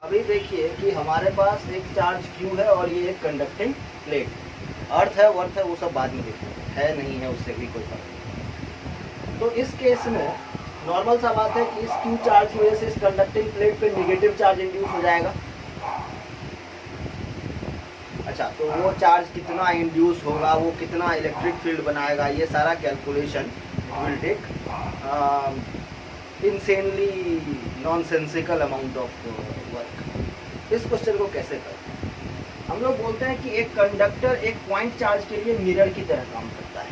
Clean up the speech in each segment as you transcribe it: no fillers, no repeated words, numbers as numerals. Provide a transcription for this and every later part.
अभी देखिए कि हमारे पास एक चार्ज Q है और ये एक कंडक्टिंग प्लेट। अर्थ है वर्थ है वो सब बाद में देखेंगे, है नहीं है उससे भी कोई फर्क नहीं। तो इस केस में नॉर्मल सा बात है कि इस Q चार्ज की वजह से इस कंडक्टिंग प्लेट पे नेगेटिव चार्ज इंड्यूस हो जाएगा। अच्छा, तो वो चार्ज कितना इंड्यूस होगा, वो कितना इलेक्ट्रिक फील्ड बनाएगा, ये सारा calculation will take insanely nonsensical amount of work. इस क्वेश्चन को कैसे करें? हम लोग बोलते हैं कि एक कंडक्टर एक पॉइंट चार्ज के लिए मिरर की तरह काम करता है।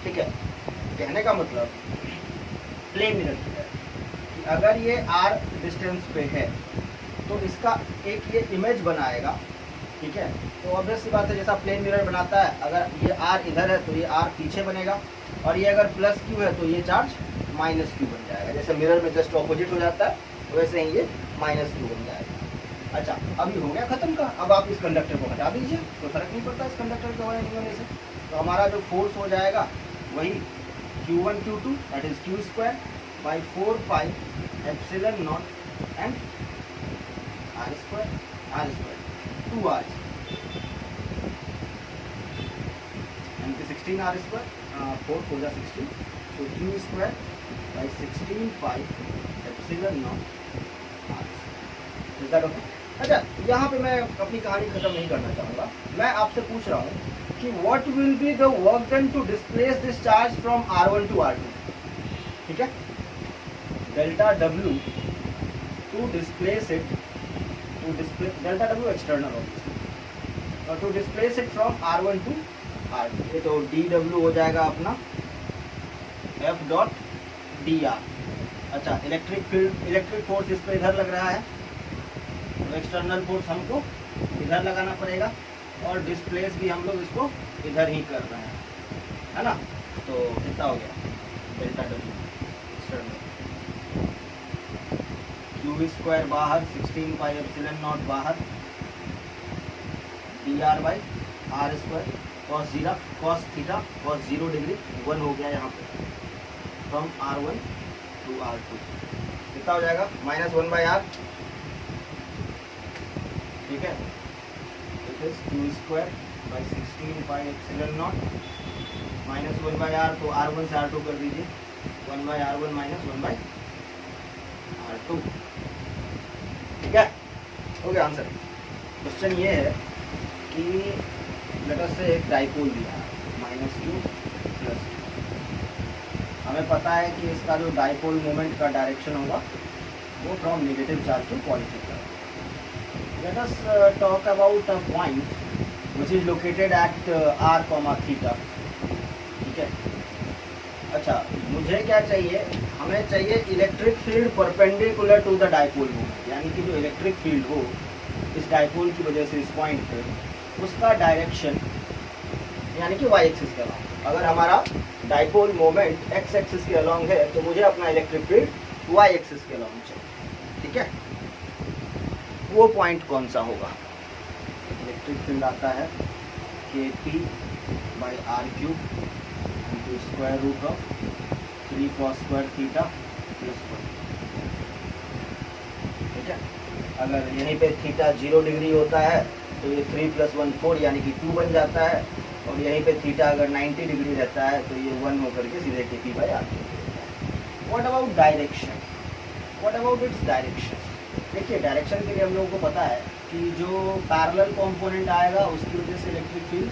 ठीक है, कहने का मतलब प्ले मिरर की तरह कि अगर ये r डिस्टेंस पे है तो इसका एक ये इमेज बनाएगा। ठीक है, तो ऑब्वियस सी बात है जैसा प्लेन मिरर बनाता है, अगर ये r इधर है तो ये r पीछे बनेगा, और ये अगर प्लस q है तो ये चार्ज माइनस q बन जाएगा। जैसे मिरर में जस्ट ऑपोजिट हो जाता है वैसे ही ये माइनस q बन जाएगा। अच्छा, अभी हो गया खत्म का। अब आप इस कंडक्टर को हटा दीजिए, तो फर्क नहीं पड़ता इस कंडक्टर के होने नहीं होने से। तो हमारा जो फोर्स हो जाएगा वही Q1 Q2 that is Q square by 4 pi epsilon not and r square 2r and 16r square 4 4 जा 16, तो Q square by 16 pi epsilon not r। Is that okay? अच्छा, यहाँ पे मैं अपनी कहानी खत्म नहीं करना चाहूँगा। मैं आपसे पूछ रहा हूँ कि what will be the work done to displace this charge from R1 to R2। ठीक है, delta W to displace it delta W external obviously, और to displace it from R1 to R2। ये तो dW हो जाएगा अपना F dot dr। अच्छा, electric force इस पर इधर लग रहा है, तो एक्सटर्नल फोर्स हमको इधर लगाना पड़ेगा, और डिस्प्लेस भी हम लोग इसको इधर ही कर रहे हैं, है ना। तो कितना हो गया delta W external, Q square बाहर 16 पाई एप्सिलॉन नॉट बाहर, dr by r square cos theta cos 0 degree 1 हो गया यहाँ पे फ्रॉम R1 टू R2। कितना हो जाएगा -1/r। ठीक है, it is Q square by 16 pi epsilon not -1/r, तो R1 से R2 कर दीजिए 1/r1 -1/r2। ठीक है, हो गया आंसर। क्वेश्चन ये है कि लेट अस से एक डाइपोल दिया है -q प्लस q। हमें पता है कि इसका जो डाइपोल मोमेंट का डायरेक्शन होगा वो from negative charge to positive charge. Let us talk about a point which is located at r, theta. ठीक है, अच्छा, मुझे क्या चाहिए? हमें चाहिए electric field perpendicular to the dipole moment, यानी कि जो इलेक्ट्रिक फील्ड हो इस डाइपोल की वजह से इस पॉइंट पे, उसका डायरेक्शन यानी कि वाई एक्सिस के अलॉन्ग। अगर हमारा डाइपोल मोमेंट एक्स एक्सिस के अलॉन्ग है तो मुझे अपना इलेक्ट्रिक फील्ड वाई एक्सिस के अलॉन्ग चाहिए। ठीक है, वो पॉइंट कौन सा होगा? इलेक्ट्रिक फील्ड आता है KP by R³ into square root of 3 cos square theta plus 1। ठीक है, अगर यहीं पे थीटा 0 डिग्री होता है तो ये 3 + 1 4 यानी कि 2 बन जाता है, और यहीं पे थीटा अगर 90 डिग्री रहता है तो ये 1 होकर के सीधे KP by R³। What about direction? What about its direction? देखिए, डायरेक्शन के लिए हम लोगों को पता है कि जो पैरेलल कंपोनेंट आएगा उसकी वजह से इलेक्ट्रिक फील्ड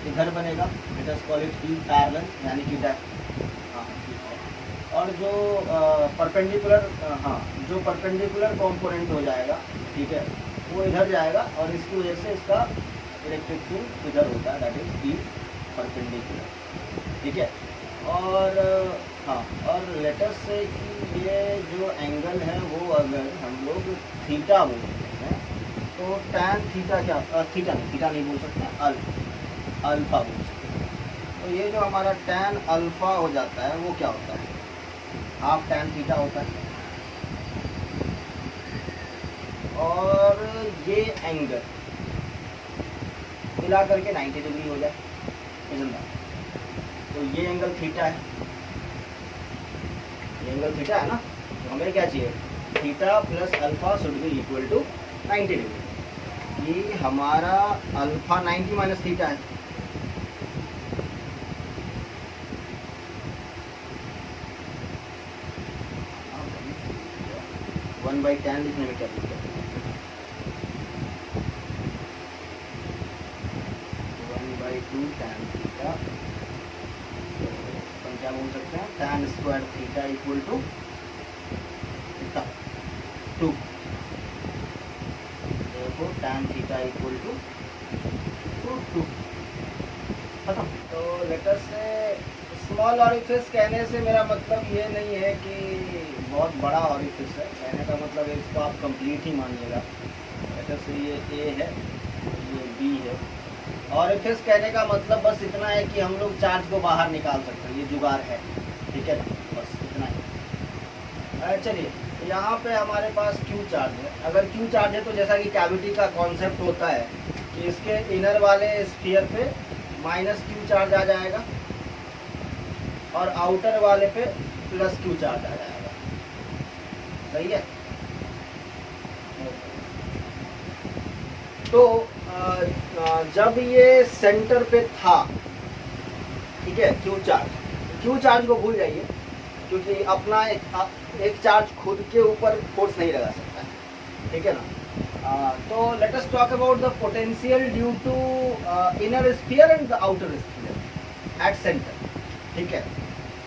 इधर बनेगा, let us call it E parallel, यानी कि और जो परपेंडिकुलर कंपोनेंट हो जाएगा, ठीक है, वो इधर जाएगा, और इसकी वजह से इसका इलेक्ट्रिक फील्ड इधर होता है, दैट इज E परपेंडिकुलर। ठीक है, और हाँ, और लेटर से कि ये जो एंगल है वो अगर हम लोग थीटा बोलते हैं तो tan थीटा क्या, थीटा नहीं बोल सकते, अल्फा बोल सकते हैं। तो ये जो हमारा tan अल्फा हो जाता है वो क्या होता है? हाफ tan थीटा होता है, और ये एंगल मिला करके 90 डिग्री हो जाए, तो ये एंगल थीटा है, ये एंगल थीटा है ना। तो हमें क्या चाहिए? Theta plus alpha should be equal to 90 degree. ये हमारा अल्फा 90 माइनस थीटा है। वन बाई टेन लिखने में क्या दिक्कत है? 1/2 tan थीटा, हम क्या बोल सकते हैं, tan square theta equal to 2। देखो tan थीटा इक्वल टू 2 खत्म। तो लेटर से स्मॉल ऑरिफिस कहने से मेरा मतलब ये नहीं है कि बहुत बड़ा ऑरिफिस है, कहने का मतलब इसको आप कंप्लीट ही मानिएगा। लेटर से ये ए है, ये बी है। ऑरिफिस कहने का मतलब बस इतना है कि हम लोग चार्ज को बाहर निकाल सकते हैं, ये जुगाड़ है, ठीक है ना, बस इतना ही। चलिए यहाँ पे हमारे पास क्यू चार्ज है। अगर क्यू चार्ज है तो जैसा कि कैविटी का कॉन्सेप्ट होता है कि इसके इनर वाले स्फीयर पे माइनस क्यू चार्ज आ जाएगा और आउटर वाले पे प्लस क्यू चार्ज आ जाएगा। सही है। तो जब ये सेंटर पे था, ठीक है, क्यू चार्ज को भूल जाइए, क्योंकि अपना एक चार्ज खुद के ऊपर फोर्स नहीं लगा सकता है, ठीक है ना। तो let us talk about the potential due to inner sphere and the outer sphere at centre, ठीक है।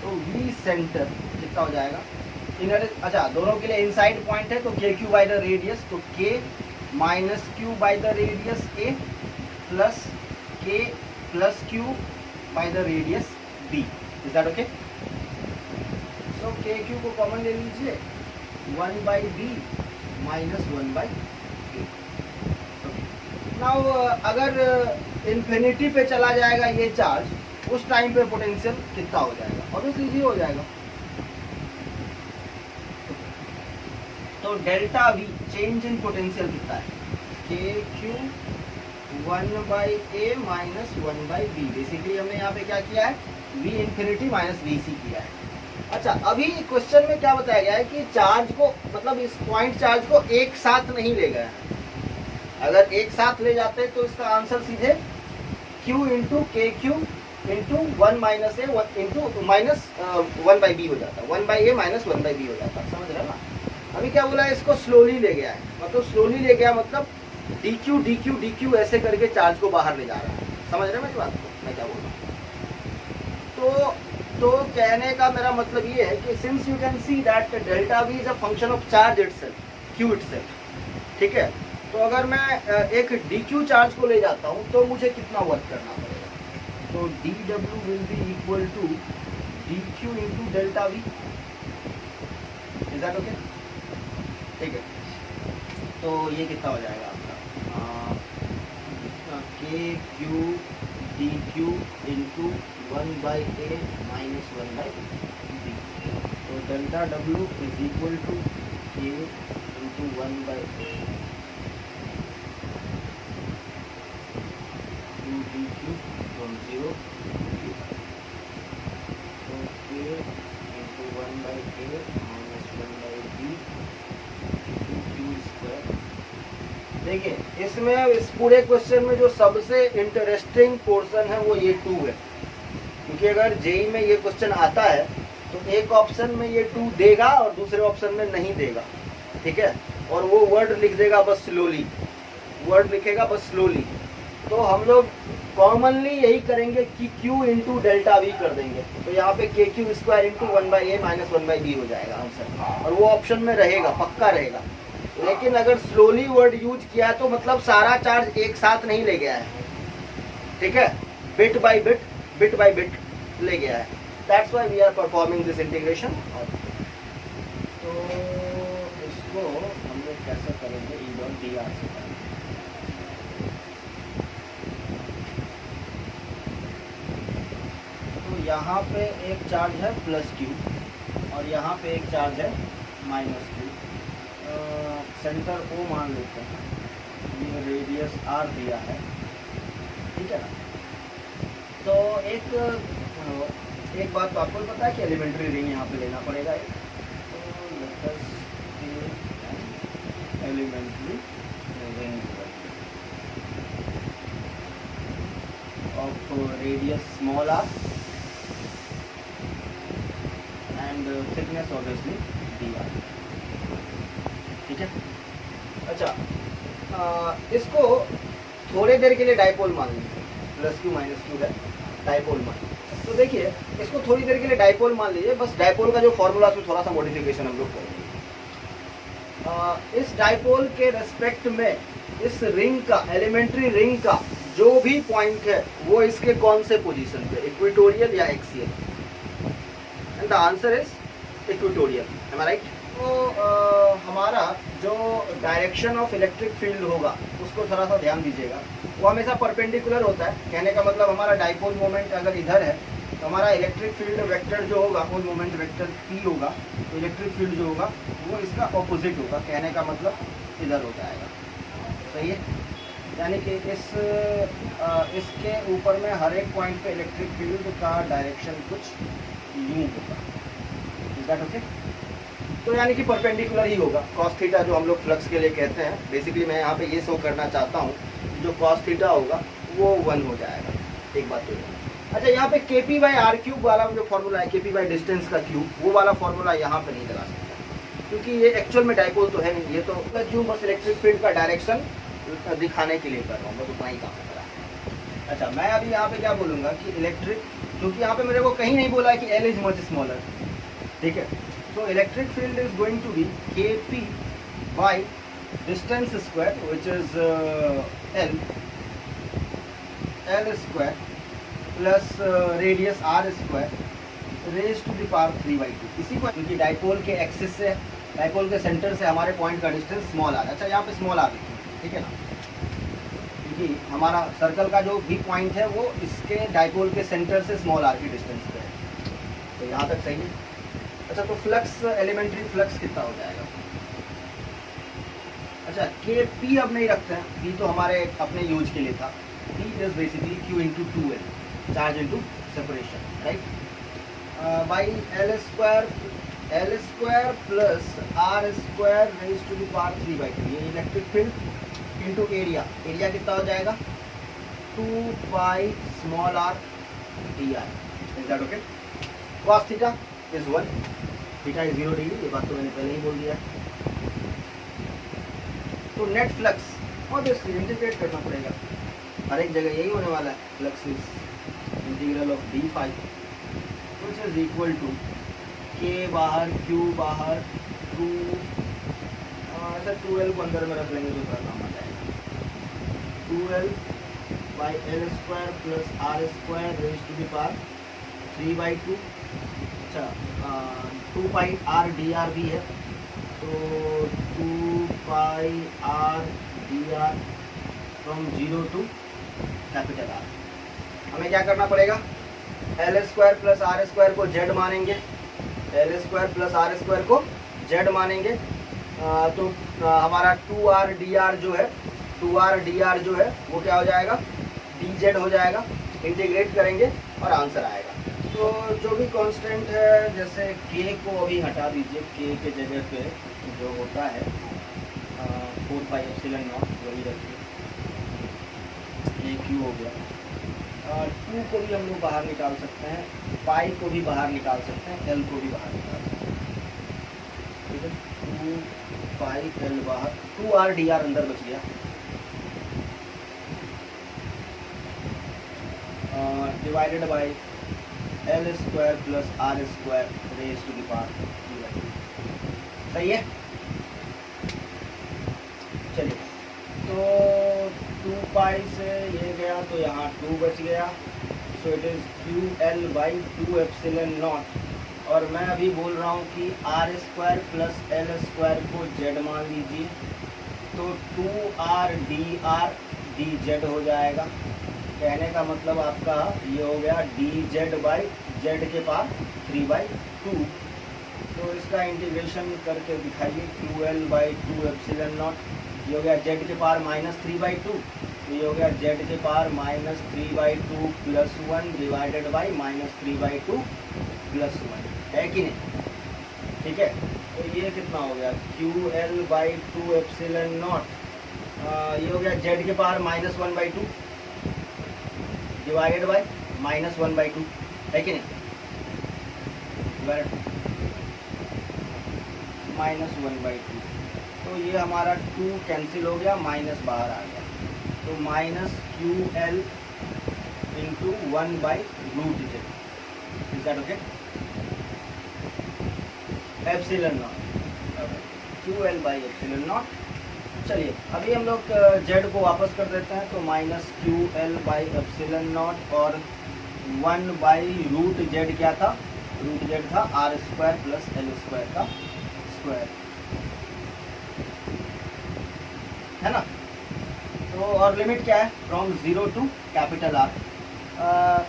तो वी सेंटर कितना हो जाएगा इनर, अच्छा दोनों के लिए इनसाइड पॉइंट है तो के क्यू बाई द रेडियस, तो K minus Q by the radius A plus K plus Q by the radius B. Is that okay? So K Q को कॉमन ले लीजिए, 1 by B minus 1 by A. Now अगर infinity पे चला जाएगा ये charge, उस टाइम पे पोटेंशियल कितना हो जाएगा? ऑब्वियसली जीरो हो जाएगा। तो delta V change in potential कितना है? K q 1 by A minus 1 by b. Basically हमने यहाँ पे क्या किया है, V infinity minus V C किया है। अच्छा, अभी क्वेश्चन में क्या बताया गया है कि चार्ज को, मतलब इस पॉइंट चार्ज को एक साथ नहीं ले गया है। अगर एक साथ ले जाते तो इसका आंसर सीधे Q into k q into 1 minus a into minus 1 by b हो जाता, 1 by A minus 1 by b हो जाता। समझ रहे ना? अभी क्या बोला है, इसको स्लोली ले गया है, मतलब स्लोली ले गया मतलब D Q D Q D Q ऐसे करके चार्ज को बाहर ले जा रहा है। समझ रहे हैं मेरी बात को, मैं क्या बोल रहा हूँ? तो कहने का मेरा मतलब ये है कि since you can see that delta V is a function of charge itself, Q itself, ठीक है। तो अगर मैं एक डी क्यू चार्ज को ले जाता हूँ तो मुझे कितना वर्क करना पड़ेगा? तो D W will be equal to D Q into delta V. Is that okay? ठीक है। तो ये कितना हो जाएगा आपका, K Q D Q into 1 by A minus 1 by B. तो delta W is equal to K into 1 by A to D Q from 0 to K into 1 by A minus 1 by B to Q square. देखिए इसमें, इस पूरे question में जो सबसे interesting portion है वो ये 2 है, क्योंकि अगर जेई में ये क्वेश्चन आता है तो एक ऑप्शन में ये 2 देगा और दूसरे ऑप्शन में नहीं देगा, ठीक है। और वो वर्ड लिख देगा बस स्लोली, वर्ड लिखेगा बस स्लोली। तो हम लोग कॉमनली यही करेंगे कि Q इंटू डेल्टा वी कर देंगे, तो यहाँ पे k q square into 1 by A minus 1 by b हो जाएगा आंसर, और वो ऑप्शन में रहेगा, पक्का रहेगा। लेकिन अगर स्लोली वर्ड यूज किया है तो मतलब सारा चार्ज एक साथ नहीं ले गया है, ठीक है, bit by bit, bit by bit ले गया है। That's why we are performing this integration. तो इसको हम लोग कैसे करेंगे, ई डॉट डी आर से करेंगे। तो यहाँ पे एक चार्ज है प्लस क्यू और यहाँ पे एक चार्ज है माइनस क्यू। सेंटर O मान लेते हैं, ये रेडियस R दिया है, ठीक है ना। तो एक बात तो आपको पता है कि एलिमेंट्री रिंग यहाँ पे लेना पड़ेगा। तो let us elementary ring of radius small r and thickness obviously dr। ठीक है। अच्छा, इसको थोड़े देर के लिए डाइपोल मान लीजिए, प्लस क्यू माइनस क्यू है डाइपोल मान। तो देखिए इसको थोड़ी देर के लिए डाइपोल मान लीजिए, बस डाइपोल का जो फॉर्मूला उसमें थोड़ा सा मॉडिफिकेशन हम लोग करेंगे। इस डाइपोल के रेस्पेक्ट में इस रिंग का, एलिमेंट्री रिंग का जो भी पॉइंट है वो इसके कौन से पोजीशन पे, इक्वेटोरियल या axial, and the answer is equatorial. Am I right? तो हमारा जो डायरेक्शन ऑफ इलेक्ट्रिक फील्ड होगा उसको थोड़ा सा ध्यान दीजिएगा, वो हमेशा परपेंडिकुलर होता है। कहने का मतलब हमारा डाइपोल मोमेंट अगर इधर है तो हमारा इलेक्ट्रिक फील्ड वेक्टर जो होगा वो मोमेंट वेक्टर P होगा, तो इलेक्ट्रिक फील्ड जो होगा वो इसका ऑपोजिट होगा। कहने का मतलब इधर हो जाएगा। सही है? यानी कि इसके ऊपर में हर एक पॉइंट पे इलेक्ट्रिक फील्ड का डायरेक्शन कुछ यूं होगा। Is that okay? तो यानी कि परपेंडिकुलर ही होगा। कॉस थीटा जो हम लोग फ्लक्स के लिए कहते हैं, बेसिकली मैं यहाँ पे ये शो करना चाहता हूँ, जो कॉस थीटा होगा वो 1 हो जाएगा। एक बात तो है। अच्छा, यहाँ पे kp/r³ वाला जो फॉर्मूला है, kp बाई डिस्टेंस का क्यूब, वो वाला फॉर्मूला यहाँ पे नहीं लगा सकता, क्योंकि ये एक्चुअल में डाइपोल तो है नहीं। ये तो क्यों बस इलेक्ट्रिक फील्ड का डायरेक्शन दिखाने के लिए कर रहा हूँ, बस उतना ही काम कर रहा है। अच्छा, मैं अभी यहाँ पे क्या बोलूँगा कि इलेक्ट्रिक, क्योंकि यहाँ पे मेरे को कहीं नहीं बोला है कि L इज मच स्मॉलर। ठीक है, so electric field is going to be kp by distance square, which is L square plus radius r square raised to the power 3/2। इसी को, क्योंकि डाइपोल के एक्सिस से, डाइपोल के सेंटर से हमारे पॉइंट का डिस्टेंस स्मॉल आर। अच्छा, यहाँ पे स्मॉल आर लिखिए, ठीक है ना, क्योंकि हमारा सर्कल का जो भी पॉइंट है वो इसके डाइपोल के सेंटर से स्मॉल आर की डिस्टेंस पे है। तो यहाँ तक सही है। अच्छा, तो फ्लक्स, एलिमेंट्री फ्लक्स कितना हो जाएगा? अच्छा, के पी अब नहीं रखते हैं, पी तो हमारे अपने यूज के लिए था। P is basically q into 2L, charge into separation, right, by L square plus R square raise to the power 3/2। ये electric field into area, area कितना हो जाएगा? 2 pi small r dr। Is that okay? Cos theta is 1, theta is 0 degree, ये बात तो मैंने पहले ही बोल दिया। तो नेट फ्लक्स ऑब्वियसली इंटीग्रेट करना पड़ेगा, हर एक जगह यही होने वाला है। Flux is integral of d phi which is equal to k बाहर, q बाहर, 2 ऐसा 2L को अंदर में रख लेंगे तो करना आ जाएगा 2L by L square plus R square raise to the power 3/2। अच्छा, 2 पाई r dr भी है, तो 2 pi r dr from 0 to capital R। हमें क्या करना पड़ेगा? L square plus R square को Z मानेंगे, L square plus R square को Z मानेंगे। तो हमारा 2R dr जो है, 2R dr जो है वो क्या हो जाएगा? dz हो जाएगा। इंटीग्रेट करेंगे और आंसर आएगा। तो जो भी कांस्टेंट है, जैसे k को अभी हटा दीजिए, k के जगह पे जो होता है 4 पाई एप्सिलॉन नॉट वही रखिए, ये q हो गया। 2 को भी हम लोग बाहर निकाल सकते हैं, पाई को भी बाहर निकाल सकते हैं, l को भी बाहर निकाल सकते हैं। ठीक है, 2 पाई l बाहर, 2R dr अंदर बच गया, divided by L square plus R square raise to the power 3/2। सही है? चलिए, तो 2 पाई से ये गया तो यहाँ 2 बच गया, so it is QL by 2 epsilon not. और मैं अभी बोल रहा हूँ कि R square plus L square को Z मान लीजिए, तो 2R dr dz हो जाएगा। कहने का मतलब आपका ये हो गया dz बाई z के पावर 3/2। तो इसका इंटीग्रेशन करके दिखाइए, QL बाई 2 एप्सिलॉन नॉट, ये हो गया z के पावर -3/2, तो ये हो गया z के power -3/2 plus 1 divided by -3/2 plus 1, है कि नहीं? ठीक है, तो ये कितना हो गया Q L by two epsilon naught, ये हो गया जेड के पावर -1/2 डिवाइडेड बाई -1/2, है कि नहीं, -1/2। तो ये हमारा 2 कैंसिल हो गया, माइनस बाहर आ गया, तो minus Q L into 1/√z, is that okay, epsilon naught, Q L by epsilon naught. चलिए अभी हम लोग जेड को वापस कर देते हैं, तो minus Q L by epsilon naught और 1/√z क्या था, √z था r² प्लस l² का स्क्वायर, है ना। तो और लिमिट क्या है, फ्रॉम 0 टू कैपिटल R।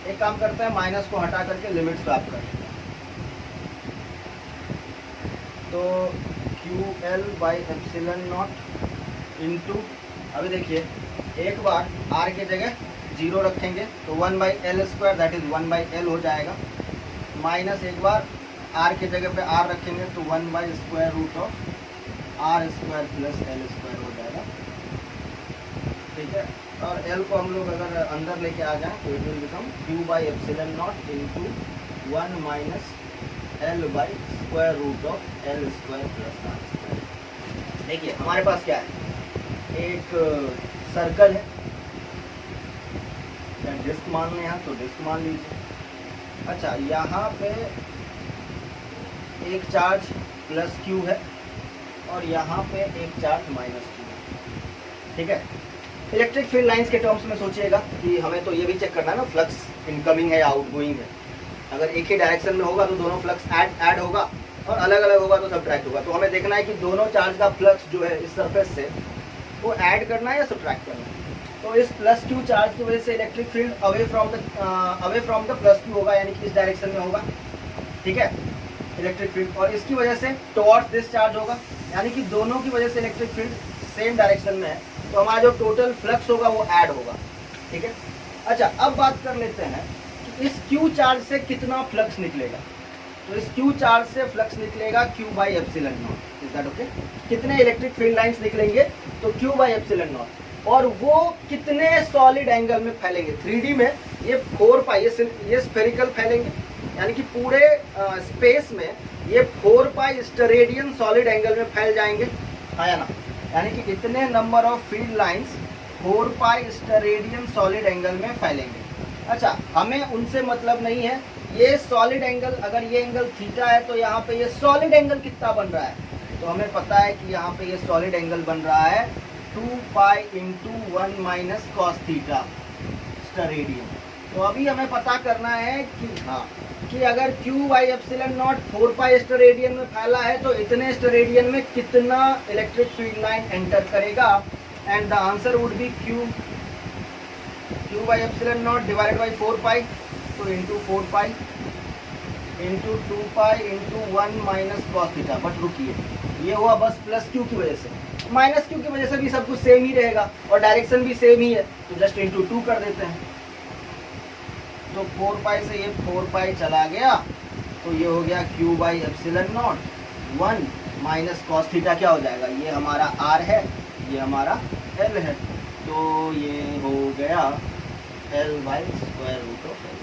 एक काम करते हैं, माइनस को हटा करके लिमिट स्वैप कर लेते हैं, तो Q L by epsilon naught into, अभी देखिए एक बार R के जगह 0 रखेंगे तो 1/l² दैट इज 1/l हो जाएगा, माइनस एक बार R के जगह पे R रखेंगे तो 1/√r² प्लस l² हो जाएगा, ठीक है। और L को हम लोग अगर अंदर लेके आ जाएं तो it will become Q by epsilon naught into 1 minus l by √l² plus r²। देखिए हमारे पास क्या है, एक सर्कल है, या डिस्क मान लें यहाँ, तो डिस्क मान लीजिए। अच्छा यहाँ पे एक चार्ज प्लस क्यू है और यहाँ पे एक चार्ज माइनस क्यू है, ठीक है। इलेक्ट्रिक फील्ड लाइंस के टर्म्स में सोचिएगा कि हमें तो ये भी चेक करना है ना, फ्लक्स इनकमिंग है या आउटगोइंग है। अगर एक ही डायरेक्शन में होगा तो दोनों फ्लक्स ऐड होगा, और अलग अलग होगा तो सब्ट्रैक्ट होगा। तो हमें देखना है कि दोनों चार्ज का फ्लक्स जो है इस सरफेस से वो ऐड करना है या सब्ट्रैक्ट करना है। तो इस प्लस क्यू चार्ज की वजह से electric field away from the plus Q होगा, यानी कि इस डायरेक्शन में होगा, ठीक है, इलेक्ट्रिक फील्ड। और इसकी वजह से टुवर्ड्स दिस चार्ज होगा, यानी कि दोनों की वजह से इलेक्ट्रिक फील्ड सेम डायरेक्शन में है, तो हमारा जो टोटल फ्लक्स होगा वो ऐड होगा, ठीक है। अच्छा अब बात कर लेते हैं कि इस क्यू चार्ज से कितना फ्लक्स निकलेगा। तो इस क्यू चार्ज से फ्लक्स निकलेगा Q by epsilon naught, is that okay. कितने इलेक्ट्रिक फील्ड लाइंस निकलेंगे, तो क्यू बाई एप्सिलन नॉट, और वो कितने सॉलिड एंगल में फैलेंगे। 3D में ये 4 पाई, ये स्फेरिकल फैलेंगे, यानी कि पूरे स्पेस में ये 4 पाई स्टेरेडियन सॉलिड एंगल में फैल जाएंगे, आया ना, यानी कि इतने number of field lines 4 pi steradian solid angle में फैलेंगे। अच्छा हमें उनसे मतलब नहीं है, ये सॉलिड एंगल, अगर ये एंगल थीटा है तो यहाँ पे ये सॉलिड एंगल कितना बन रहा है, तो हमें पता है कि यहाँ पे ये सॉलिड एंगल बन रहा है 2 pi into 1 minus cos theta steradian. तो अभी हमें पता करना है कि हाँ, कि अगर Q by epsilon naught 4 pi steradian में फैला है तो इतने स्टेरेडियन में कितना इलेक्ट्रिक फील्ड लाइन एंटर करेगा, and the answer would be Q by epsilon naught divided by 4 पाई, तो into 4 pi into 2 pi into 1 minus cos theta. But रुकिए, ये हुआ बस प्लस क्यू की वजह से, माइनस क्यू की वजह से भी सब कुछ सेम ही रहेगा और डायरेक्शन भी सेम ही है, तो जस्ट इंटू 2 कर देते हैं। तो 4 पाई से ये 4 पाई चला गया, तो ये हो गया Q by epsilon naught 1 minus cos theta, क्या हो जाएगा, ये हमारा आर है, ये हमारा एल है, तो ये हो गया L by square root of L.